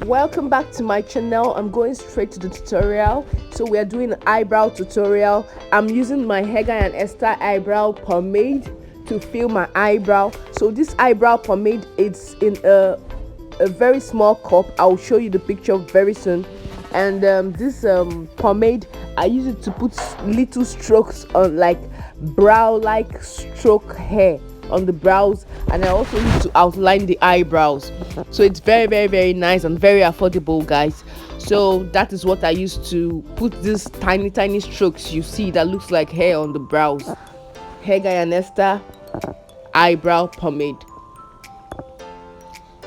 Welcome back to my channel. I'm going straight to the tutorial. So we are doing an eyebrow tutorial. I'm using my Hega and Esther eyebrow pomade to fill my eyebrow. So this eyebrow pomade, it's in a very small cup. I'll show you the picture very soon. And this pomade, I use it to put little strokes on, like brow like stroke hair on the brows, and I also use to outline the eyebrows. So it's very nice and very affordable, guys. So that is what I use to put these tiny strokes you see that looks like hair on the brows. Hair Guy and Esther eyebrow pomade.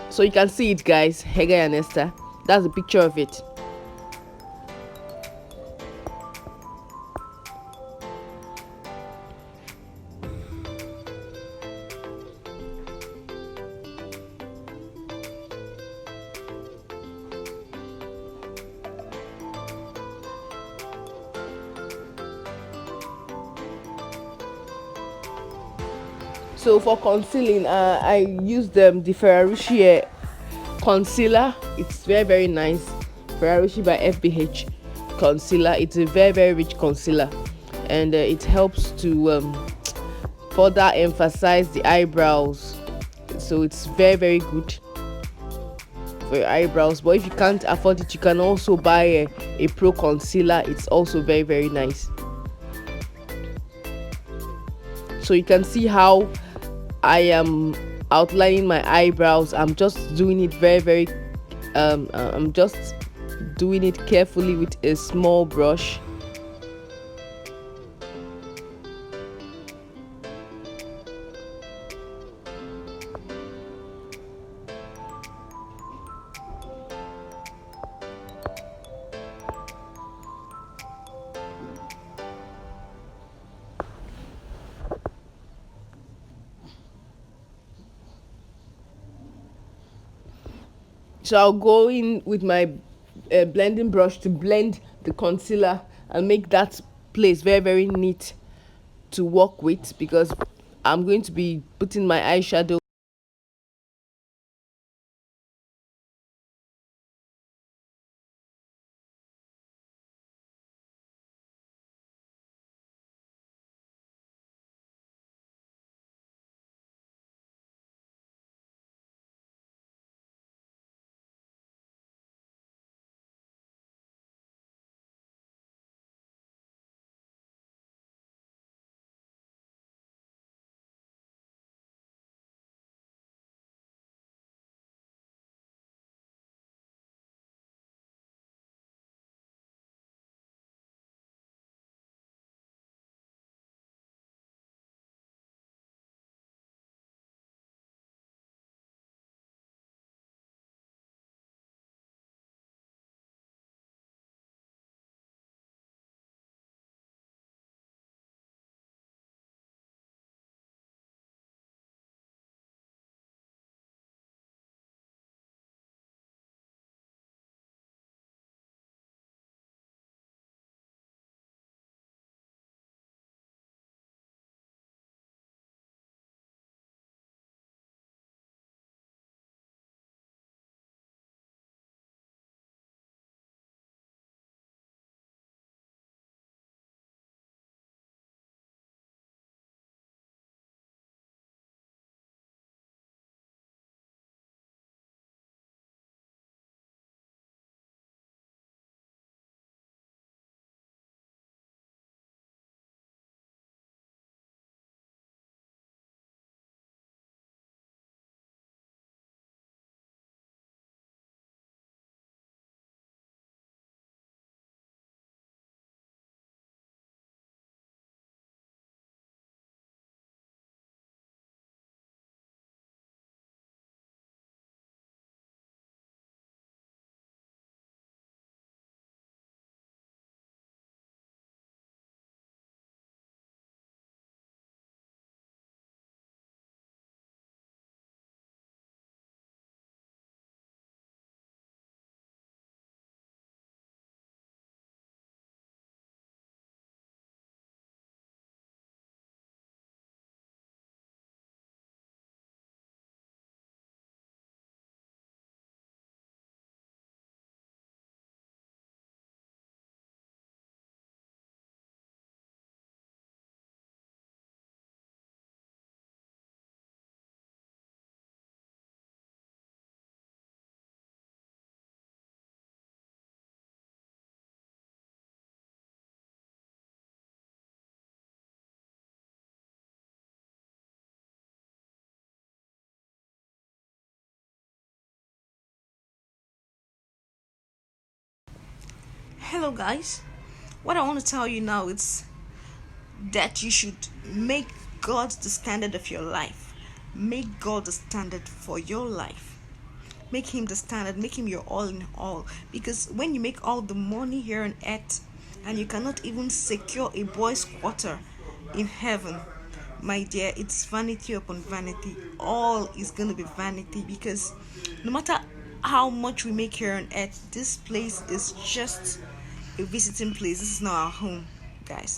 So you can see it, guys. Hair Guy and Esther, that's a picture of it. So for concealing, I use the Ferrarucci concealer. It's very nice. Ferrarucci by FBH concealer. It's a very rich concealer, and it helps to further emphasize the eyebrows. So it's very good for your eyebrows. But if you can't afford it, you can also buy a pro concealer. It's also very nice. So you can see how I am outlining my eyebrows. I'm just doing it I'm just doing it carefully with a small brush. So I'll go in with my blending brush to blend the concealer and make that place very neat to work with, because I'm going to be putting my eyeshadow Hello, guys. What I want to tell you now is that you should make God the standard of your life. Make God the standard for your life. Make Him the standard. Make Him your all in all. Because when you make all the money here on earth and you cannot even secure a boy's quarter in heaven, my dear, it's vanity upon vanity. All is going to be vanity because no matter how much we make here on earth, this place is just a visiting place. This is not our home, guys.